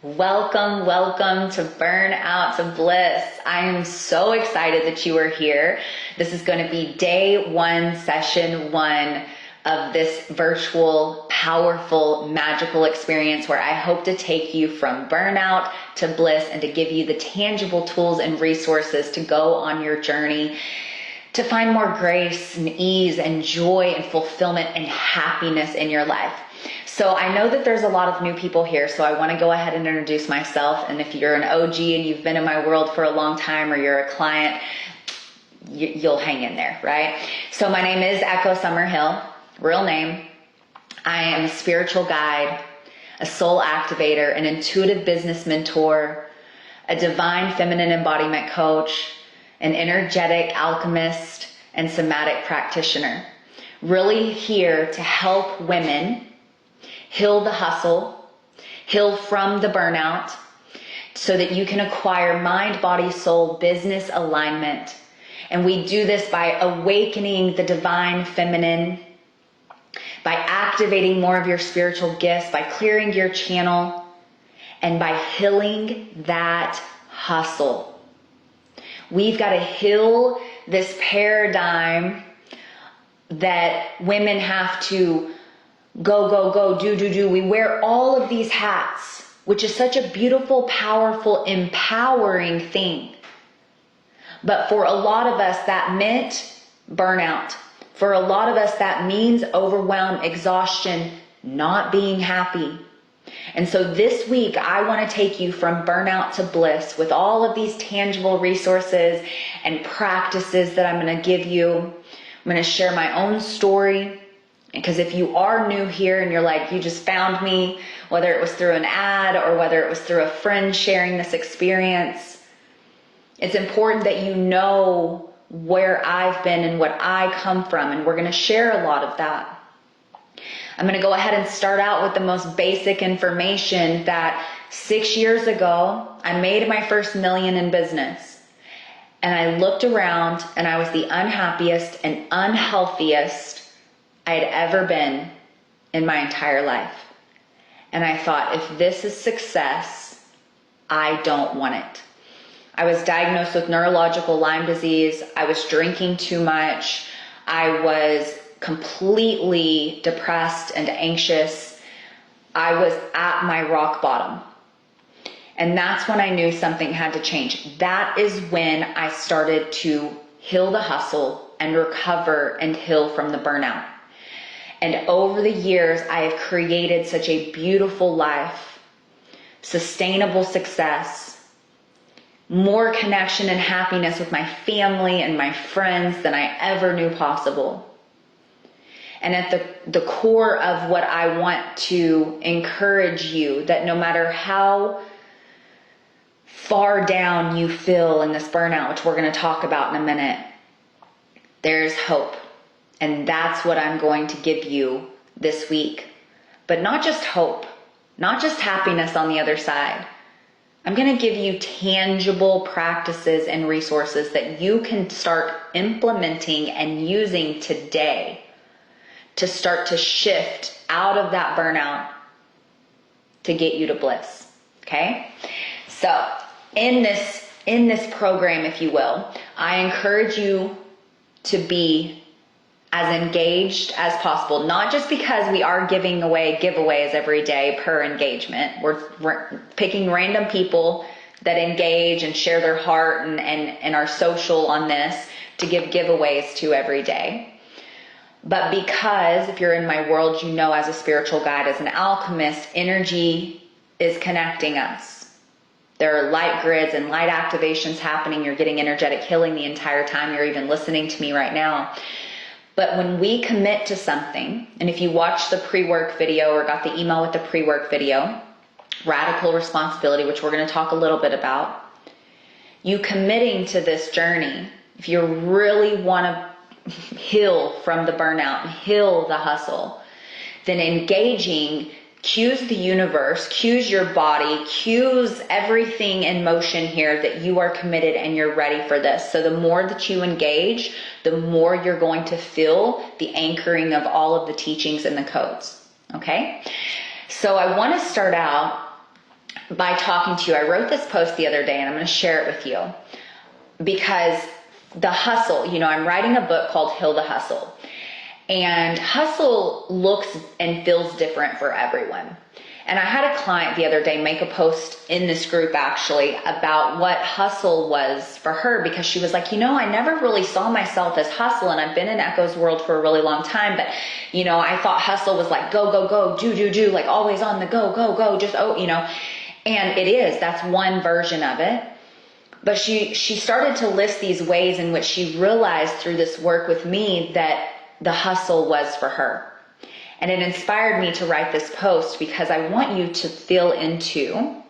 Welcome, welcome to Burnout to Bliss. I am so excited that you are here. This is going to be day one, session one of this virtual, powerful, magical experience where I hope to take you from burnout to bliss and to give you the tangible tools and resources to go on your journey to find more grace and ease and joy and fulfillment and happiness in your life. So I know that there's a lot of new people here, so I want to go ahead and introduce myself. And if you're an OG and you've been in my world for a long time, or you're a client, you'll hang in there, right? So my name is 𝚂𝚜𝚒𝚗, real name. I am a spiritual guide, a soul activator, an intuitive business mentor, a divine feminine embodiment coach, an energetic alchemist, and somatic practitioner. Really here to help women heal the hustle, heal from the burnout, so that you can acquire mind, body, soul, business alignment. And we do this by awakening the divine feminine, by activating more of your spiritual gifts, by clearing your channel, and by healing that hustle. We've got to heal this paradigm that women have to go, do. We wear all of these hats, which is such a beautiful, powerful, empowering thing. But for a lot of us, that meant burnout. For a lot of us, that means overwhelm, exhaustion, not being happy. And so this week, I want to take you from burnout to bliss with all of these tangible resources and practices that I'm going to give you. I'm going to share my own story. Because if you are new here and you're like, you just found me, whether it was through an ad or whether it was through a friend sharing this experience, it's important that you know where I've been and what I come from. And we're going to share a lot of that. I'm going to go ahead and start out with the most basic information that 6 years ago, I made my first million in business. And I looked around and I was the unhappiest and unhealthiest I had ever been in my entire life. And I thought, if this is success, I don't want it. I was diagnosed with neurological Lyme disease. I was drinking too much. I was completely depressed and anxious. I was at my rock bottom. And that's when I knew something had to change. That is when I started to heal the hustle and recover and heal from the burnout. And over the years, I have created such a beautiful life, sustainable success, more connection and happiness with my family and my friends than I ever knew possible. And at the core of what I want to encourage you, that no matter how far down you feel in this burnout, which we're going to talk about in a minute, there's hope. And that's what I'm going to give you this week. But not just hope, not just happiness on the other side. I'm going to give you tangible practices and resources that you can start implementing and using today to start to shift out of that burnout to get you to bliss. Okay? So in this program, if you will, I encourage you to be as engaged as possible, not just because we are giving away giveaways every day per engagement. We're picking random people that engage and share their heart and are social on this to give giveaways to every day. But because if you're in my world, you know, as a spiritual guide, as an alchemist, energy is connecting us. There are light grids and light activations happening. You're getting energetic healing the entire time you're even listening to me right now. But when we commit to something, and if you watched the pre-work video or got the email with the pre-work video, radical responsibility, which we're going to talk a little bit about, you committing to this journey, if you really want to heal from the burnout and heal the hustle, then engaging cues the universe, cues your body, cues everything in motion here that you are committed and you're ready for this. So the more that you engage, the more you're going to feel the anchoring of all of the teachings and the codes. Okay? So I want to start out by talking to you. I wrote this post the other day and I'm going to share it with you because the hustle, I'm writing a book called Heal the Hustle, and hustle looks and feels different for everyone. And I had a client the other day make a post in this group actually about what hustle was for her, because she was like, I never really saw myself as hustle, and I've been in Echo's world for a really long time, but I thought hustle was like go, go, go, do, like always on the go, go, go, just, and it is, that's one version of it. But she started to list these ways in which she realized through this work with me that the hustle was for her. And it inspired me to write this post because I want you to feel into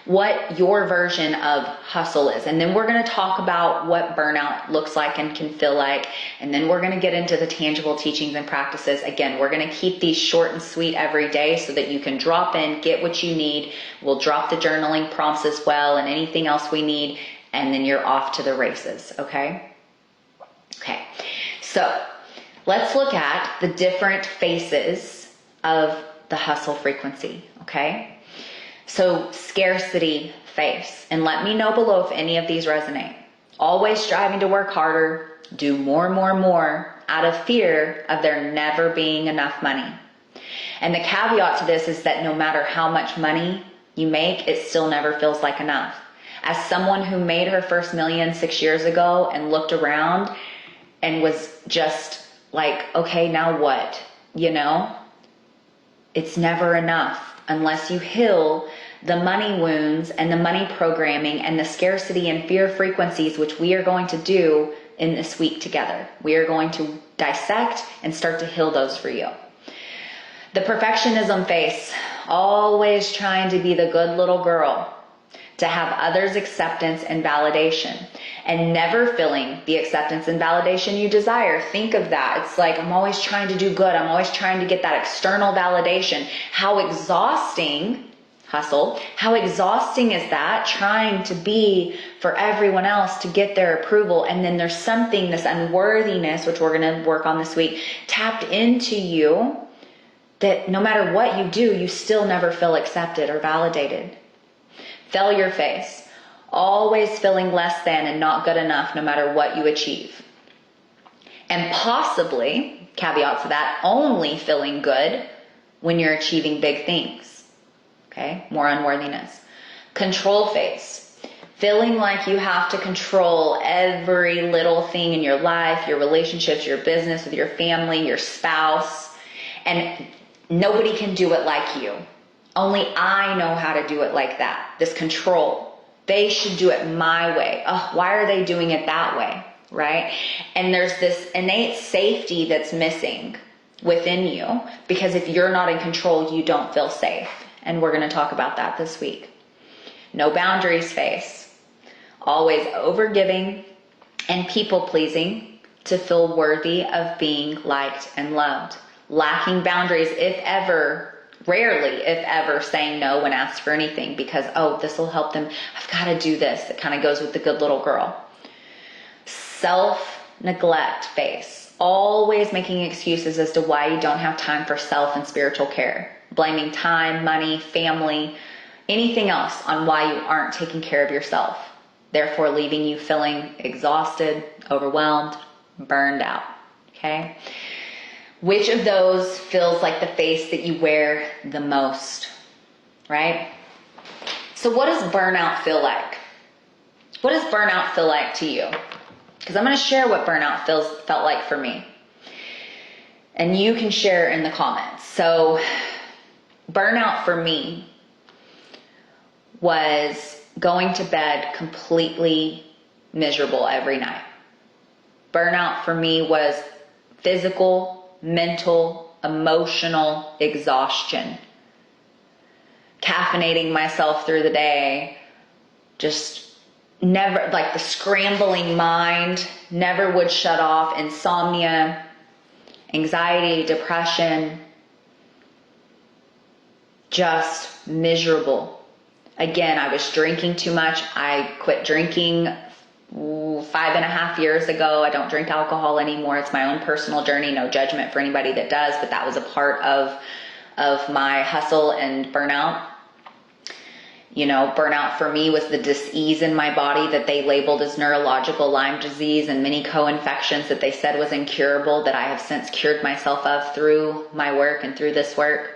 what your version of hustle is. And then we're going to talk about what burnout looks like and can feel like. And then we're going to get into the tangible teachings and practices. Again, we're going to keep these short and sweet every day so that you can drop in, get what you need. We'll drop the journaling prompts as well and anything else we need. And then you're off to the races. Okay? Okay. So let's look at the different faces of the hustle frequency. Okay? So scarcity face, and let me know below if any of these resonate. Always striving to work harder, do more and more and more out of fear of there never being enough money. And the caveat to this is that no matter how much money you make, it still never feels like enough. As someone who made her first million 6 years ago and looked around and was just like, okay, now what? It's never enough unless you heal the money wounds and the money programming and the scarcity and fear frequencies, which we are going to do in this week together. We are going to dissect and start to heal those for you. The perfectionism face, always trying to be the good little girl, to have others' acceptance and validation, and never feeling the acceptance and validation you desire. Think of that. It's like, I'm always trying to do good. I'm always trying to get that external validation. How exhausting, hustle, how exhausting is that, trying to be for everyone else to get their approval. And then there's something, this unworthiness, which we're going to work on this week, tapped into you, that no matter what you do, you still never feel accepted or validated. Failure face, always feeling less than and not good enough no matter what you achieve. And possibly, caveat to that, only feeling good when you're achieving big things. Okay, more unworthiness. Control face, feeling like you have to control every little thing in your life, your relationships, your business, with your family, your spouse, and nobody can do it like you. Only I know how to do it like that. This control. They should do it my way. Oh, why are they doing it that way? Right? And there's this innate safety that's missing within you, because if you're not in control, you don't feel safe. And we're going to talk about that this week. No boundaries face. Always overgiving and people pleasing to feel worthy of being liked and loved. Lacking boundaries, if ever. Rarely, if ever, saying no when asked for anything because, this will help them. I've got to do this. It kind of goes with the good little girl. Self-neglect face. Always making excuses as to why you don't have time for self and spiritual care. Blaming time, money, family, anything else on why you aren't taking care of yourself. Therefore, leaving you feeling exhausted, overwhelmed, burned out. Okay? Which of those feels like the face that you wear the most, right? So what does burnout feel like? What does burnout feel like to you? Because I'm going to share what burnout felt like for me. And you can share in the comments. So burnout for me was going to bed completely miserable every night. Burnout for me was physical, mental, emotional exhaustion. Caffeinating myself through the day, just never, like the scrambling mind, never would shut off. Insomnia, anxiety, depression, just miserable. Again, I was drinking too much. I quit drinking 5.5 years ago. I don't drink alcohol anymore. It's my own personal journey. No judgment for anybody that does, but that was a part of my hustle and burnout. Burnout for me was the dis-ease in my body that they labeled as neurological Lyme disease and many co-infections that they said was incurable, that I have since cured myself of through my work and through this work.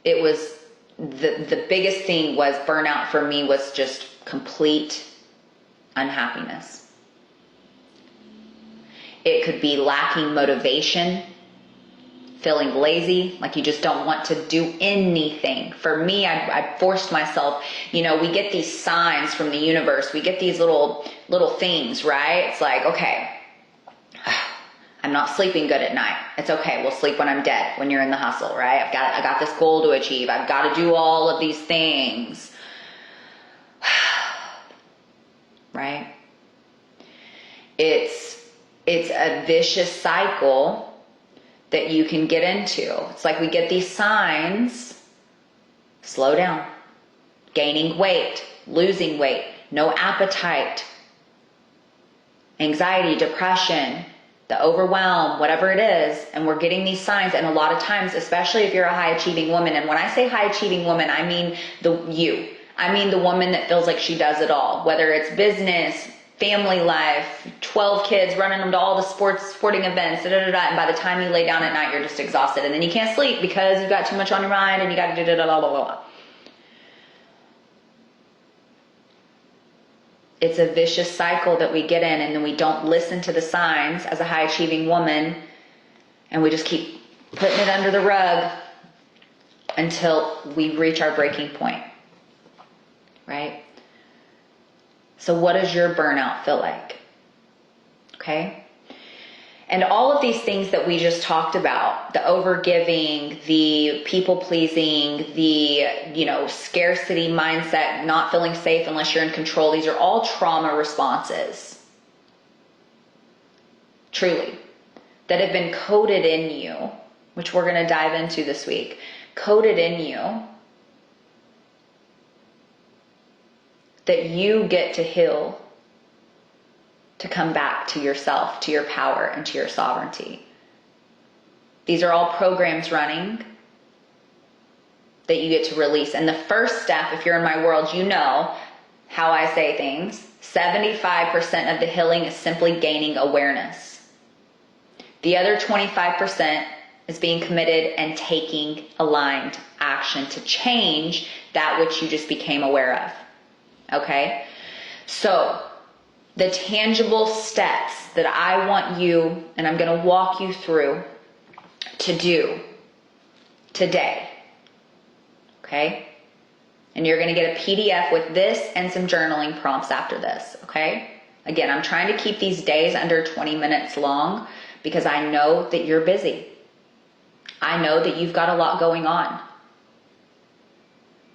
It was the biggest thing was burnout for me was just complete unhappiness. It could be lacking motivation, feeling lazy, like you just don't want to do anything. For me, I forced myself, we get these signs from the universe. We get these little things, right? It's like, okay, I'm not sleeping good at night. It's okay. We'll sleep when I'm dead, when you're in the hustle, right? I got this goal to achieve. I've got to do all of these things. Right? It's a vicious cycle that you can get into. It's like we get these signs, slow down, gaining weight, losing weight, no appetite, anxiety, depression, the overwhelm, whatever it is, and we're getting these signs. And a lot of times, especially if you're a high achieving woman, and when I say high achieving woman, I mean the woman that feels like she does it all, whether it's business, family life, 12 kids, running them to all the sporting events, and by the time you lay down at night, you're just exhausted, and then you can't sleep because you've got too much on your mind, and you got to blah, blah, blah. It's a vicious cycle that we get in, and then we don't listen to the signs as a high achieving woman, and we just keep putting it under the rug until we reach our breaking point, right? So what does your burnout feel like? Okay? And all of these things that we just talked about, the overgiving, the people-pleasing, the, scarcity mindset, not feeling safe unless you're in control, these are all trauma responses. Truly. That have been coded in you, which we're going to dive into this week. Coded in you that you get to heal, to come back to yourself, to your power, and to your sovereignty. These are all programs running that you get to release. And the first step, if you're in my world, you know how I say things. 75% of the healing is simply gaining awareness. The other 25% is being committed and taking aligned action to change that which you just became aware of. Okay? So, the tangible steps that I want you, and I'm going to walk you through to do today. Okay? And you're going to get a PDF with this and some journaling prompts after this. Okay? Again, I'm trying to keep these days under 20 minutes long because I know that you're busy. I know that you've got a lot going on.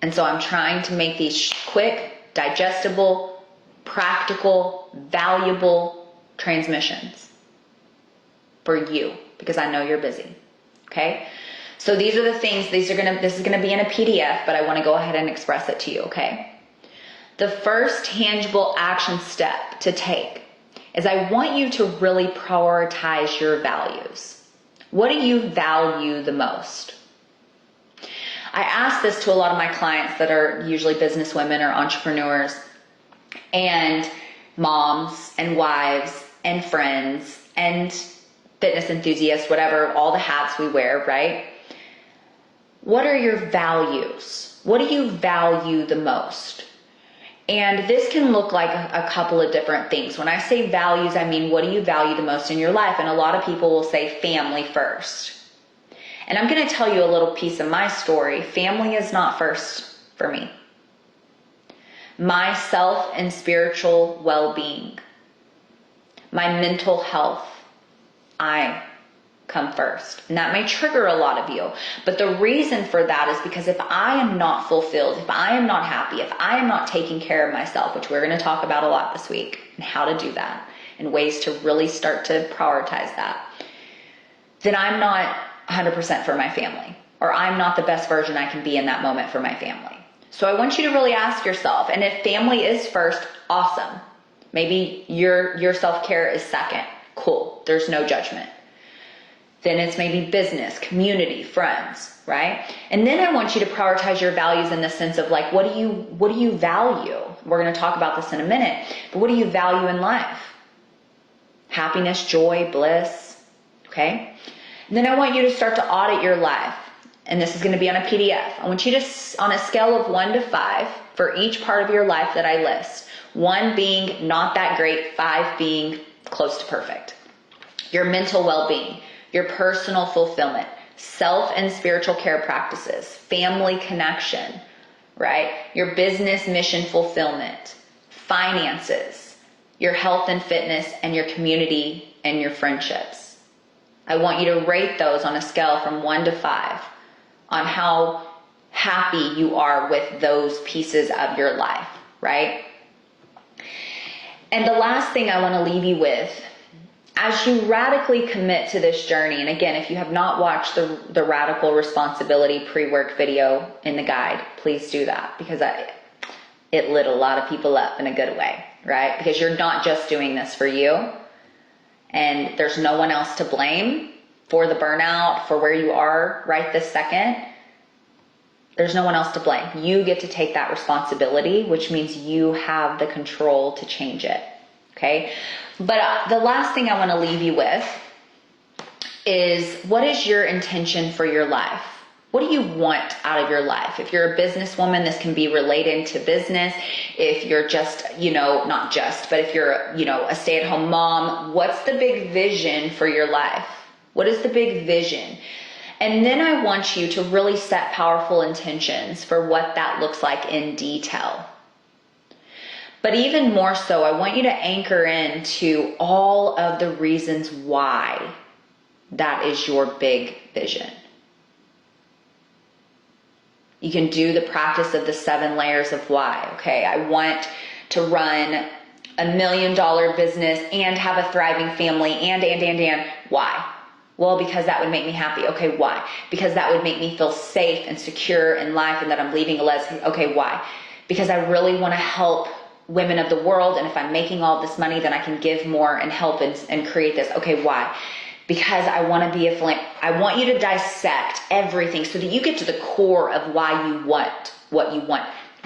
And so I'm trying to make these quick, digestible, practical, valuable transmissions for you because I know you're busy. Okay? So these are the things, this is going to be in a PDF, but I want to go ahead and express it to you, okay? The first tangible action step to take is I want you to really prioritize your values. What do you value the most? I ask this to a lot of my clients that are usually business women or entrepreneurs and moms and wives and friends and fitness enthusiasts, whatever, all the hats we wear, right? What are your values? What do you value the most? And this can look like a couple of different things. When I say values, I mean, what do you value the most in your life? And a lot of people will say family first. And I'm going to tell you a little piece of my story. Family is not first for me. My self and spiritual well-being, my mental health, I come first. And that may trigger a lot of you. But the reason for that is because if I am not fulfilled, if I am not happy, if I am not taking care of myself, which we're going to talk about a lot this week, and how to do that, and ways to really start to prioritize that, then I'm not 100% for my family, or I'm not the best version I can be in that moment for my family. So I want you to really ask yourself, and if family is first, awesome. Maybe your self-care is second. Cool. There's no judgment. Then it's maybe business, community, friends, right? And then I want you to prioritize your values in the sense of like, what do you value? We're going to talk about this in a minute, but what do you value in life? Happiness, joy, bliss, okay? And then I want you to start to audit your life. And this is going to be on a PDF. I want you to, on a scale of 1 to 5, for each part of your life that I list, 1 being not that great, 5 being close to perfect. Your mental well-being, your personal fulfillment, self and spiritual care practices, family connection, right? Your business mission fulfillment, finances, your health and fitness, and your community and your friendships. I want you to rate those on a scale from 1 to 5 on how happy you are with those pieces of your life, right? And the last thing I want to leave you with, as you radically commit to this journey, and again, if you have not watched the Radical Responsibility pre-work video in the guide, please do that, because it lit a lot of people up in a good way, right? Because you're not just doing this for you, and there's no one else to blame for the burnout, for where you are right this second. There's no one else to blame. You get to take that responsibility, which means you have the control to change it, okay? But the last thing I want to leave you with is, what is your intention for your life? What do you want out of your life? If you're a businesswoman, this can be related to business. If you're just, not just, but if you're, a stay-at-home mom, what's the big vision for your life? What is the big vision? And then I want you to really set powerful intentions for what that looks like in detail. But even more so, I want you to anchor into all of the reasons why that is your big vision. You can do the practice of the 7 layers of why. Okay, I want to run $1 million business and have a thriving family and. Why? Well, because that would make me happy. Okay, why? Because that would make me feel safe and secure in life and that I'm leaving a legacy. Okay, why? Because I really want to help women of the world, and if I'm making all this money, then I can give more and help and create this. Okay, why? Because I want to be a philanthropist. I want you to dissect everything so that you get to the core of why you want what you want.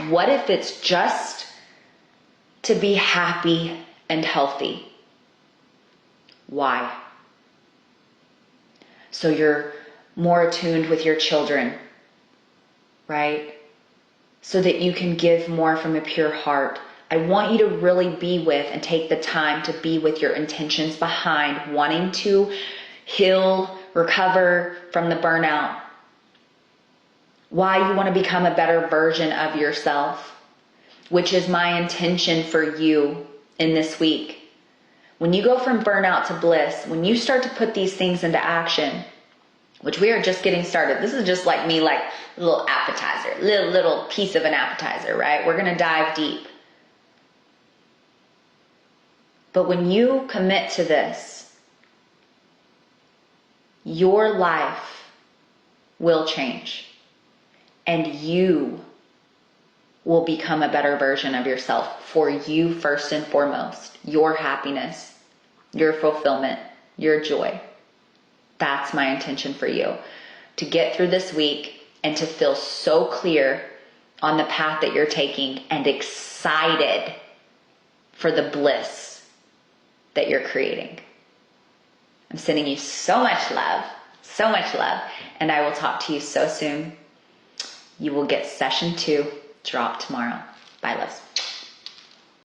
What if it's just to be happy and healthy? Why? So you're more attuned with your children, right? So that you can give more from a pure heart. I want you to really be with and take the time to be with your intentions behind wanting to heal, recover from the burnout. Why you want to become a better version of yourself, which is my intention for you in this week. When you go from burnout to bliss, when you start to put these things into action, which we are just getting started. This is just like me, like a little appetizer, little piece of an appetizer, right? We're going to dive deep. But when you commit to this, your life will change, and you will become a better version of yourself for you first and foremost. Your happiness, your fulfillment, your joy. That's my intention for you, to get through this week and to feel so clear on the path that you're taking and excited for the bliss that you're creating. I'm sending you so much love, and I will talk to you so soon. You will get session 2 drop tomorrow. Bye, loves.